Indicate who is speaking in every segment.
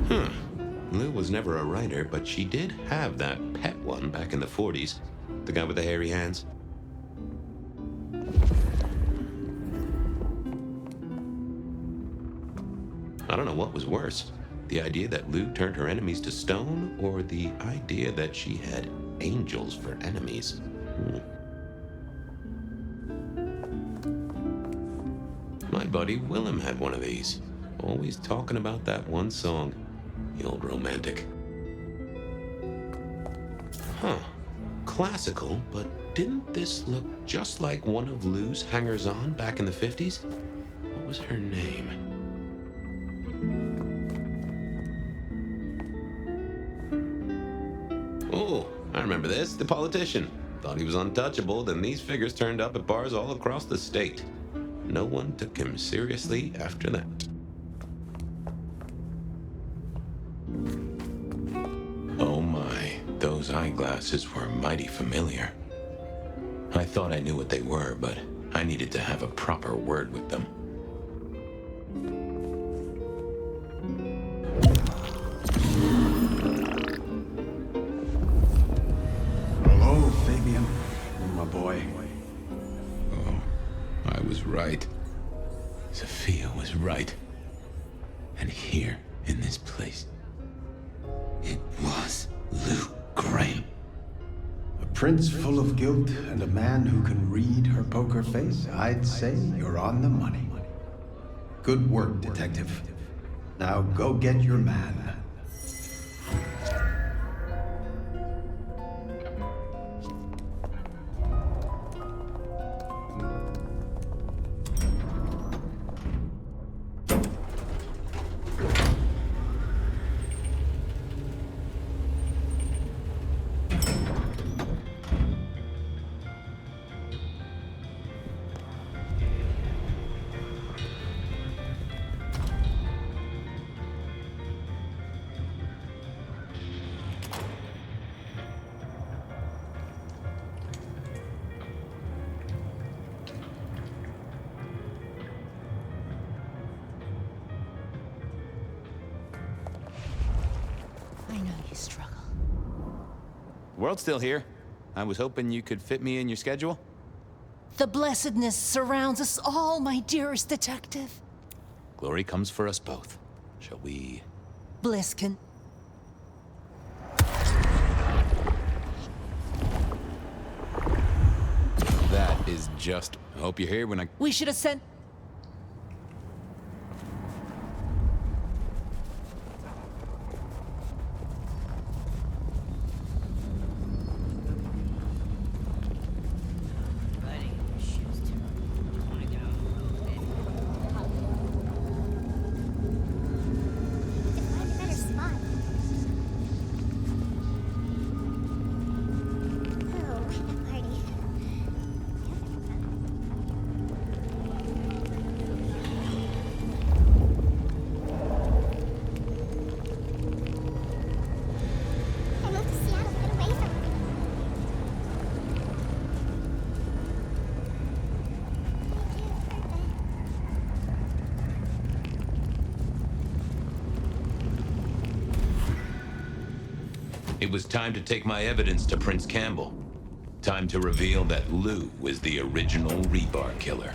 Speaker 1: Huh. Lou was never a writer, but she did have that pet one back in the 40s. The guy with the hairy hands. I don't know what was worse. The idea that Lou turned her enemies to stone, or the idea that she had angels for enemies. My buddy Willem had one of these. Always talking about that one song. The old romantic. Huh. Classical, but didn't this look just like one of Lou's hangers-on back in the 50s? What was her name? Oh, I remember this. The politician. Thought he was untouchable, then these figures turned up at bars all across the state. No one took him seriously after that. Oh my, those eyeglasses were mighty familiar. I thought I knew what they were, but I needed to have a proper word with them.
Speaker 2: Hello, Fabian, my boy.
Speaker 1: Oh, I was right. Sophia was right. And here, in this place, it was Lou Graham.
Speaker 2: A prince full of guilt and a man who can read her poker face. I'd say you're on the money. Good work, detective. Now go get your man.
Speaker 3: I know you struggle.
Speaker 4: The world's still here. I was hoping you could fit me in your schedule.
Speaker 3: The blessedness surrounds us all, my dearest detective.
Speaker 4: Glory comes for us both. Shall we?
Speaker 3: Bliskin.
Speaker 4: That is just... I hope you're here when I...
Speaker 3: We should have sent...
Speaker 1: It was time to take my evidence to Prince Campbell. Time to reveal that Lou was the original rebar killer.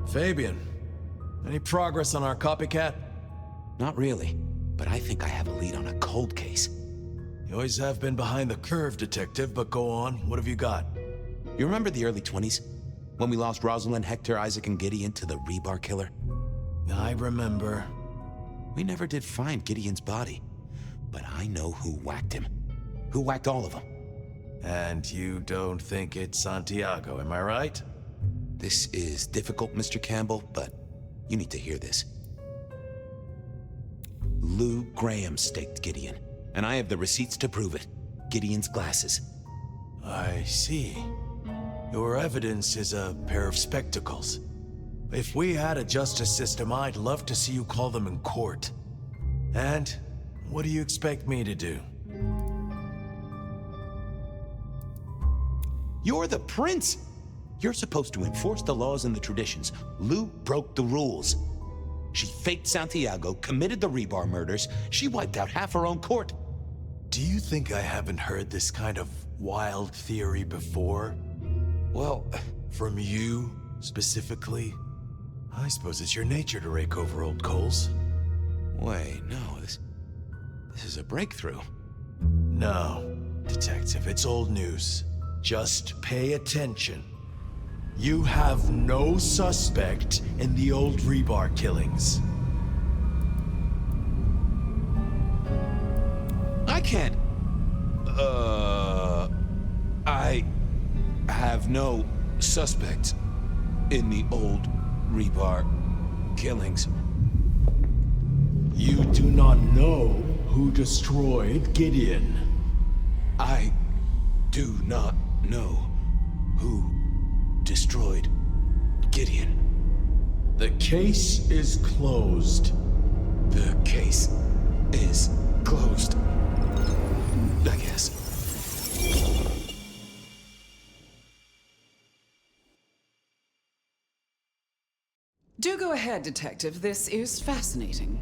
Speaker 5: Fabian, any progress on our copycat?
Speaker 4: Not really, but I think I have a lead on a cold case.
Speaker 5: You always have been behind the curve, detective, but go on. What have you got?
Speaker 4: You remember the early 20s? When we lost Rosalind, Hector, Isaac, and Gideon to the rebar killer?
Speaker 5: I remember.
Speaker 4: We never did find Gideon's body, but I know who whacked him. Who whacked all of them.
Speaker 5: And you don't think it's Santiago, am I right?
Speaker 4: This is difficult, Mr. Campbell, but you need to hear this. Lou Graham staked Gideon, and I have the receipts to prove it. Gideon's glasses.
Speaker 5: I see. Your evidence is a pair of spectacles. If we had a justice system, I'd love to see you call them in court. And what do you expect me to do?
Speaker 4: You're the prince! You're supposed to enforce the laws and the traditions. Lou broke the rules. She faked Santiago, committed the Rebar murders. She wiped out half her own court.
Speaker 5: Do you think I haven't heard this kind of wild theory before?
Speaker 4: Well,
Speaker 5: From you, specifically? I suppose it's your nature to rake over old coals.
Speaker 4: wait, no, this is a breakthrough.
Speaker 5: No, Detective, it's old news. Just pay attention. You have no suspect in the old Rebar killings.
Speaker 4: I can't. I have no suspects in the old Rebar killings.
Speaker 5: You do not know who destroyed Gideon.
Speaker 4: I do not know who destroyed Gideon.
Speaker 5: The case is closed.
Speaker 4: The case is closed. I guess.
Speaker 6: Do go ahead, Detective. This is fascinating.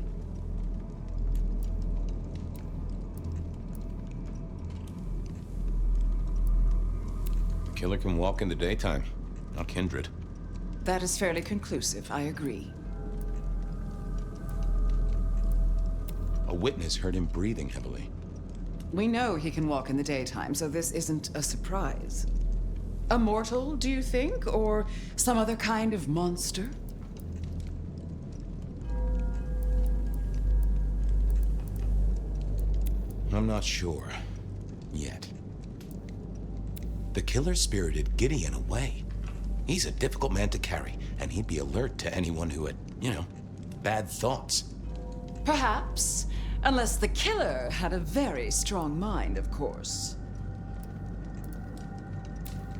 Speaker 1: The killer can walk in the daytime, not Kindred.
Speaker 6: That is fairly conclusive, I agree.
Speaker 1: A witness heard him breathing heavily.
Speaker 6: We know he can walk in the daytime, so this isn't a surprise. A mortal, do you think? Or some other kind of monster?
Speaker 4: I'm not sure. Yet. The killer spirited Gideon away. He's a difficult man to carry, and he'd be alert to anyone who had, bad thoughts.
Speaker 6: Perhaps. Unless the killer had a very strong mind, of course.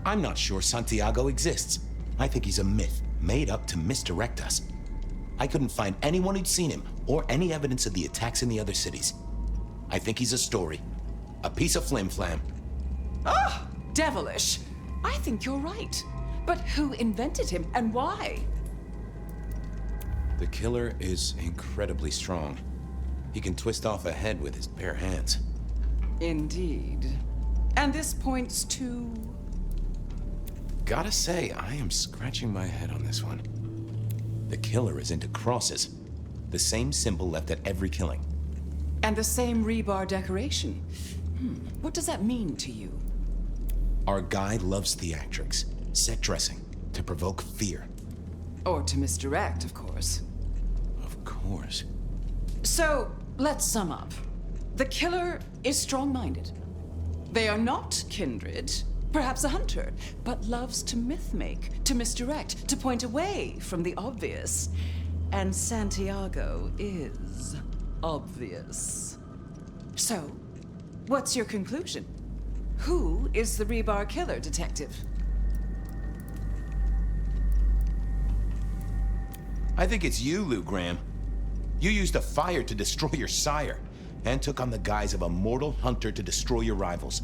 Speaker 4: I'm not sure Santiago exists. I think he's a myth, made up to misdirect us. I couldn't find anyone who'd seen him, or any evidence of the attacks in the other cities. I think he's a story. A piece of flim-flam.
Speaker 6: Ah, devilish. I think you're right. But who invented him, and why?
Speaker 1: The killer is incredibly strong. He can twist off a head with his bare hands.
Speaker 6: Indeed. And this points to...
Speaker 1: Gotta say, I am scratching my head on this one. The killer is into crosses. The same symbol left at every killing.
Speaker 6: And the same rebar decoration. What does that mean to you?
Speaker 4: Our guy loves theatrics, set dressing, to provoke fear.
Speaker 6: Or to misdirect, of course.
Speaker 1: Of course.
Speaker 6: So, let's sum up. The killer is strong-minded. They are not kindred, perhaps a hunter, but loves to myth-make, to misdirect, to point away from the obvious. And Santiago is obvious. So, what's your conclusion? Who is the Rebar killer, Detective?
Speaker 4: I think it's you, Lou Graham. You used a fire to destroy your sire, and took on the guise of a mortal hunter to destroy your rivals.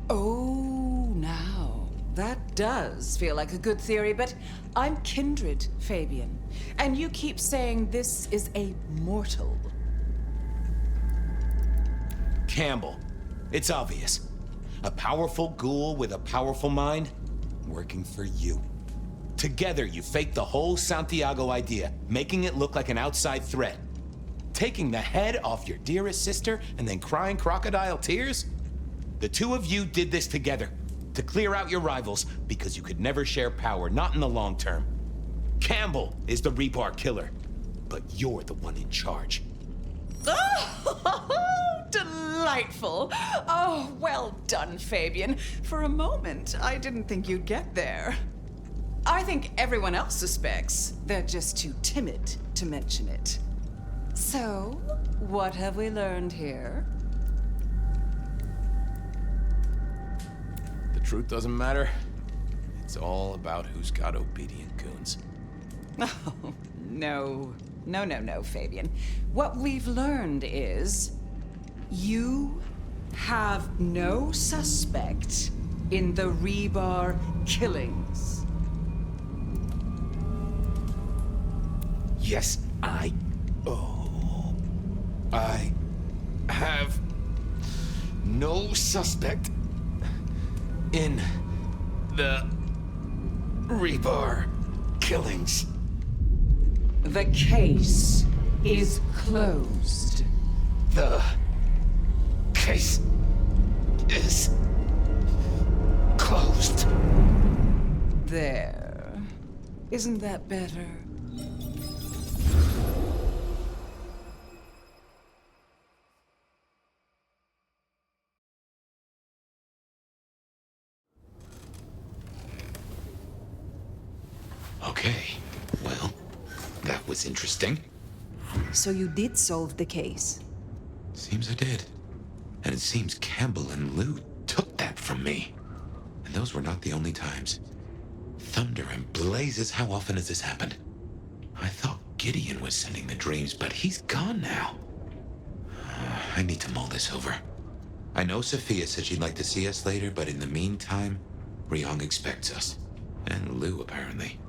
Speaker 6: Oh, now, that does feel like a good theory, but I'm kindred, Fabian. And you keep saying this is a mortal.
Speaker 4: Campbell. It's obvious. A powerful ghoul with a powerful mind, working for you. Together, you faked the whole Santiago idea, making it look like an outside threat. Taking the head off your dearest sister and then crying crocodile tears? The two of you did this together, to clear out your rivals, because you could never share power, not in the long term. Campbell is the Rebar killer, but you're the one in charge.
Speaker 6: Oh, delightful. Oh, well done, Fabian. For a moment, I didn't think you'd get there. I think everyone else suspects. They're just too timid to mention it. So, what have we learned here?
Speaker 1: The truth doesn't matter. It's all about who's got obedient goons.
Speaker 6: Oh, no. No, Fabian. What we've learned is you have no suspect in the Rebar killings.
Speaker 4: Yes, I have no suspect in the Rebar killings.
Speaker 6: The case is closed.
Speaker 4: The case is closed.
Speaker 6: There. Isn't that better?
Speaker 1: Okay, well, that was interesting.
Speaker 7: So you did solve the case.
Speaker 1: Seems I did. And it seems Campbell and Lou took that from me. And those were not the only times. Thunder and blazes, how often has this happened? I thought Gideon was sending the dreams, but he's gone now. I need to mull this over. I know Sophia said she'd like to see us later, but in the meantime, Ryong expects us. And Lou, apparently.